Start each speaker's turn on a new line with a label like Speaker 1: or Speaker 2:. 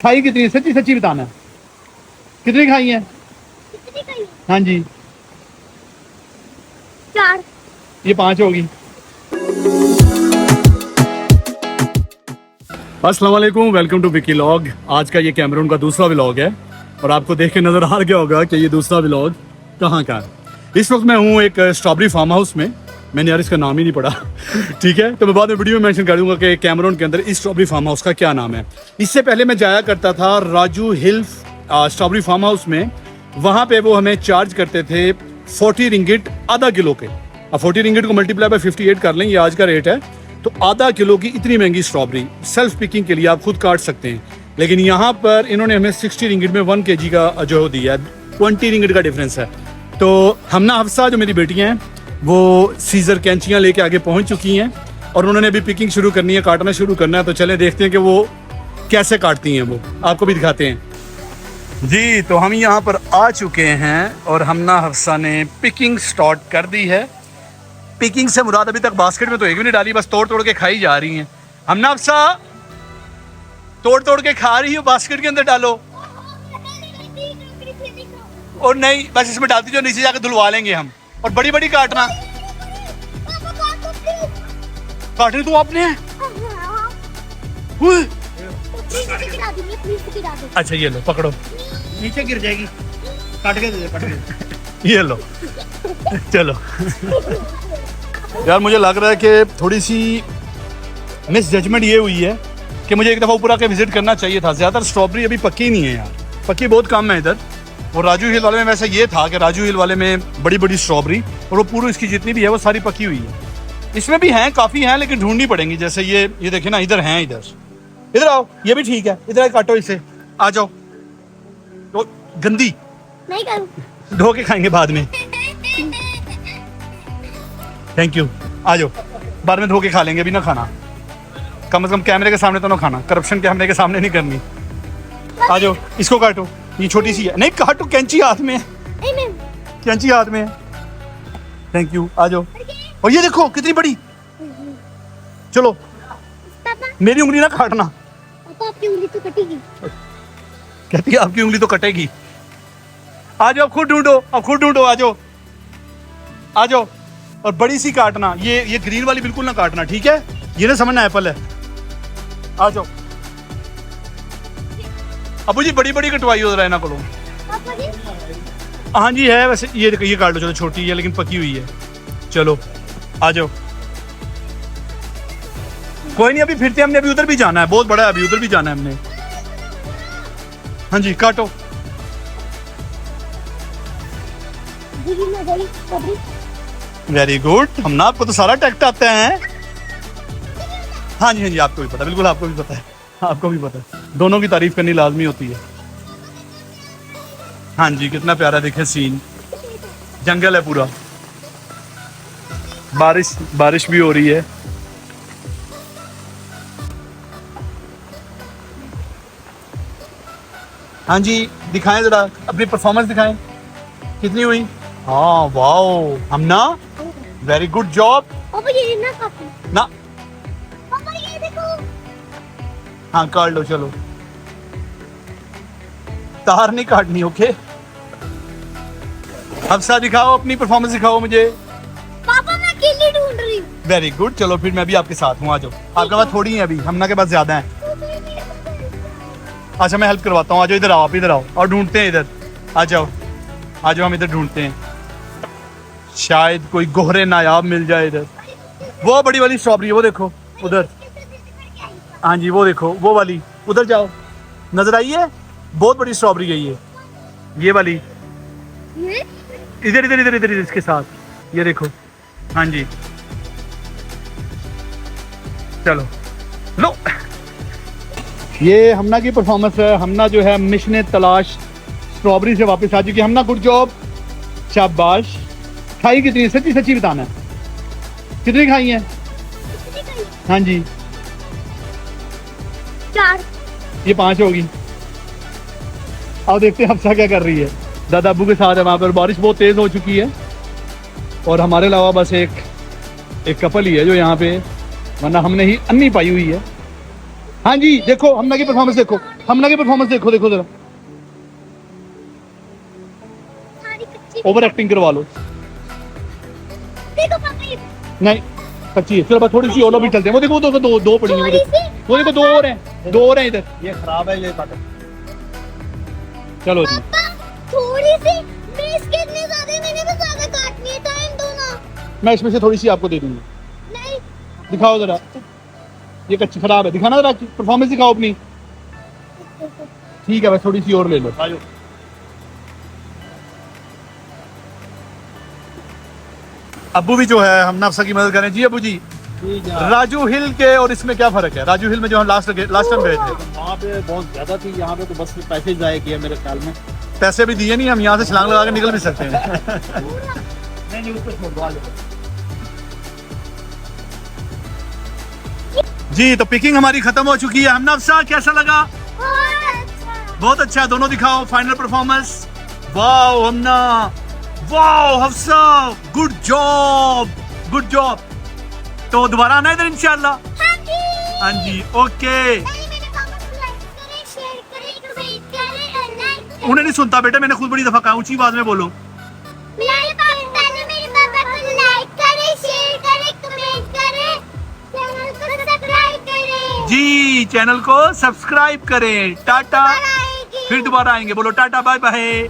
Speaker 1: खाई कितनी? सच्ची सच्ची बताना, कितनी खाई है?
Speaker 2: कितनी खाई?
Speaker 1: हाँ जी,
Speaker 2: 4।
Speaker 1: ये 5 होगी। अस्सलाम वालेकुम, वेलकम टू विकी व्लॉग। आज का ये कैमरून का दूसरा व्लॉग है और आपको देख के नजर आ गया होगा कि ये दूसरा व्लॉग कहाँ का है। इस वक्त मैं हूँ एक स्ट्रॉबेरी फार्म हाउस में। मैंने यार इसका नाम ही नहीं पढ़ा ठीक है, तो मैं बाद में वीडियो में मेंशन कर दूंगा कि कैमरून के अंदर इस स्ट्रॉबेरी फार्म हाउस का क्या नाम है। इससे पहले मैं जाया करता था राजू हिल स्ट्रॉबेरी फार्म हाउस में। वहाँ पे वो हमें चार्ज करते थे 40 रिंगिट आधा किलो के। अब 40 रिंगिट को मल्टीप्लाई बाय 58 कर लें, ये आज का रेट है। तो आधा किलो की इतनी महंगी स्ट्रॉबेरी सेल्फ पिकिंग के लिए आप खुद काट सकते हैं, लेकिन यहाँ पर इन्होंने हमें 60 रिंगिट में 1 kg का जो दिया है, 20 रिंगिट का डिफरेंस है। तो हमना हफ्सा जो मेरी बेटियाँ हैं वो सीजर कैंचियाँ लेके आगे पहुँच चुकी हैं और उन्होंने अभी पिकिंग शुरू करनी है, काटना शुरू करना है। तो चले देखते हैं कि वो कैसे काटती हैं, वो आपको भी दिखाते हैं जी। तो हम यहाँ पर आ चुके हैं और हमना हफ्सा ने पिकिंग स्टार्ट कर दी है। पिकिंग से मुराद अभी तक बास्केट में तो एक भी नहीं डाली, बस तोड़ तोड़ के खाई जा रही हैं। हमना हफ्सा तोड़ तोड़ के खा रही हो, बास्केट के अंदर डालो। और नहीं, बस इसमें डालती जो, नीचे जाकर धुलवा लेंगे हम। और बड़ी बड़ी काटना, काटनी तो आपने है। अच्छा ये लो, पकड़ो, नीचे गिर जाएगी, काट के दे, काट के ये लो चलो यार मुझे लग रहा है कि थोड़ी सी मिस जजमेंट ये हुई है कि मुझे एक दफ़ा ऊपर आके विजिट करना चाहिए था। ज़्यादातर स्ट्रॉबेरी अभी पक्की नहीं है यार, पक्की बहुत कम है इधर। और राजू हिल वाले में वैसे ये था कि राजू हिल वाले में बड़ी बड़ी स्ट्रॉबेरी और वो पूरी इसकी जितनी भी है वो सारी पकी हुई है। इसमें भी हैं, काफ़ी हैं, लेकिन ढूंढनी पड़ेंगी। जैसे ये देखिए ना, इधर हैं, इधर आओ, ये भी ठीक है, इधर काटो इसे, आ जाओ। तो गंदी
Speaker 2: नहीं करूं,
Speaker 1: धो के खाएंगे बाद में। थैंक यू, आ जाओ, बाद में धो के खा लेंगे, अभी ना खाना, कम से कम कैमरे के सामने तो ना खाना, करप्शन कैमरे के सामने नहीं करनी। आ जाओ, इसको काटो, ये छोटी सी है, नहीं काटो, कैंची हाथ में है, कैंची हाथ में है। थैंक यू, आ जाओ। और ये देखो कितनी बड़ी, चलो मेरी उंगली ना काटना।
Speaker 2: आपकी उंगली तो कटेगी।
Speaker 1: कहती है आपकी उंगली तो कटेगी। आ जाओ, खुद ढूंढो, अब खुद ढूंढो, आ जाओ, आ जाओ। और बड़ी सी काटना, ये ग्रीन वाली बिल्कुल ना काटना, ठीक है? ये ना समझना एप्पल है। आ जाओ अबू जी, बड़ी बड़ी कटवाई हो रहा है ना को। हाँ जी है, वैसे ये काट लो, चलो छोटी है लेकिन पकी हुई है। चलो आ जाओ, कोई नहीं, अभी फिरते, हमने अभी उधर भी जाना है, बहुत बड़ा है, अभी उधर भी जाना है हमने। हाँ जी, काटो। वेरी गुड, हम ना, आपको तो सारा टैक्ट आता है। हाँ जी, हाँ जी, आपको भी पता, बिल्कुल आपको भी पता है, आपको भी पता है। दोनों की तारीफ करनी लाजमी होती है। हाँ जी, कितना प्यारा दिखे सीन, जंगल है पूरा, बारिश भी हो रही है। हाँ जी, दिखाएं जरा अपनी परफॉर्मेंस, दिखाएं कितनी हुई। हाँ वाओ, हम ना, वेरी गुड जॉब।
Speaker 2: ये ना काटो
Speaker 1: ना,
Speaker 2: पापा ये देखो।
Speaker 1: हाँ काट लो, चलो, तार नहीं काटनी, ओके। हफ्सा दिखाओ, अपनी परफॉर्मेंस दिखाओ मुझे।
Speaker 2: पापा मैं अकेली ढूंढ रही हूँ।
Speaker 1: वेरी गुड, चलो फिर मैं भी आपके साथ हूँ, आ जाओ। आपके पास थोड़ी है अभी, हमना के पास ज्यादा है। अच्छा मैं हेल्प करवाता हूँ, आ जाओ, इधर आओ, आप इधर आओ और ढूंढते हैं इधर। आ जाओ, आ जाओ, हम इधर ढूंढते हैं, शायद कोई गोहरे नायाब मिल जाए इधर। वो बड़ी वाली स्ट्रॉबेरी, वो देखो उधर। हाँ जी, वो देखो, वो वाली, उधर जाओ, नजर आई है, बहुत बड़ी स्ट्रॉबेरी है ये वाली, इधर इधर इधर इधर इसके साथ, ये देखो। हाँ जी, चलो लो, ये हमना की परफॉर्मेंस है। हमना जो है मिशन तलाश स्ट्रॉबेरी से वापस आ चुकी है। हमना गुड जॉब, शाबाश। खाई कितनी? सच्ची सच्ची बताना, कितनी खाई है? हाँ जी,
Speaker 2: 4।
Speaker 1: ये 5 होगी। अब देखते हैं हफ्सा क्या कर रही है। दादा अबू के साथ है वहाँ पर, बारिश बहुत तेज हो चुकी है और हमारे अलावा बस एक कपल ही है जो यहाँ पे, वरना हमने ही अन्नी पाई हुई है। हाँ जी देखो हमना की परफॉर्मेंस देखो, हमना की परफॉर्मेंस देखो, देखो जरा
Speaker 2: सारी कच्ची।
Speaker 1: ओवर एक्टिंग करवा लो।
Speaker 2: देखो पापा ये
Speaker 1: नहीं कच्ची है, फिर अब थोड़ी सी और भी चलते हैं। वो देखो वो दो दो पड़ी हैं, वो
Speaker 2: थोड़ी
Speaker 1: देखो
Speaker 2: सी।
Speaker 1: वो देखो दो और हैं, दो और हैं इधर।
Speaker 3: ये खराब है ये काटो।
Speaker 1: चलो जी
Speaker 2: पापा थोड़ी सी। मैं इसके इतने ज्यादा मैंने भी ज्यादा काटनी है, टाइम दो ना।
Speaker 1: मैं इसमें से थोड़ी सी आपको दे दूंगी।
Speaker 2: नहीं
Speaker 1: दिखाओ जरा, ये कच्ची खराब है, दिखाना जरा परफॉर्मेंस दिखाओ अपनी। ठीक है बस थोड़ी सी और ले लो।
Speaker 3: आ जाओ।
Speaker 1: अब्बू भी जो है हम नफ्सा की मदद करें। जी अब्बू जी,
Speaker 3: ठीक है।
Speaker 1: राजू हिल के और इसमें क्या फर्क है? राजू हिल में जो हम लास्ट टाइम गए थे,
Speaker 3: वहाँ पे बहुत ज्यादा थी, यहाँ पे तो बस पैसे जाए किए मेरे ख्याल में।
Speaker 1: पैसे भी दिए नहीं, हम यहाँ से छलांग लगा के निकल भी सकते हैं।
Speaker 3: नहीं उसको छोड़ दो, आ जाओ।
Speaker 1: जी तो पिकिंग हमारी खत्म हो चुकी है। हमना अफसा कैसा लगा?
Speaker 2: बहुत अच्छा।
Speaker 1: बहुत अच्छा, दोनों दिखाओ final performance. Wow Hamna, wow Hafsa, good job, good job. तो दोबारा आना इधर इंशाल्लाह।
Speaker 2: हाँ जी।
Speaker 1: हाँ जी ओके।
Speaker 2: पहले मेरे पापा को लाइक करें, शेयर करें, कमेंट करें और लाइक करें।
Speaker 1: उन्हें नहीं सुनता बेटा, मैंने खुद बड़ी दफा कहा, ऊंची आवाज में बोलो।
Speaker 2: पहले मेरे पापा को लाइक करें, शेयर करें, कमेंट करें, चैनल को सब्सक्राइब करें।
Speaker 1: जी चैनल को सब्सक्राइब करें। टाटा,
Speaker 2: दोबारा आएगी।
Speaker 1: फिर दोबारा आएंगे, बोलो टाटा बाय बाय।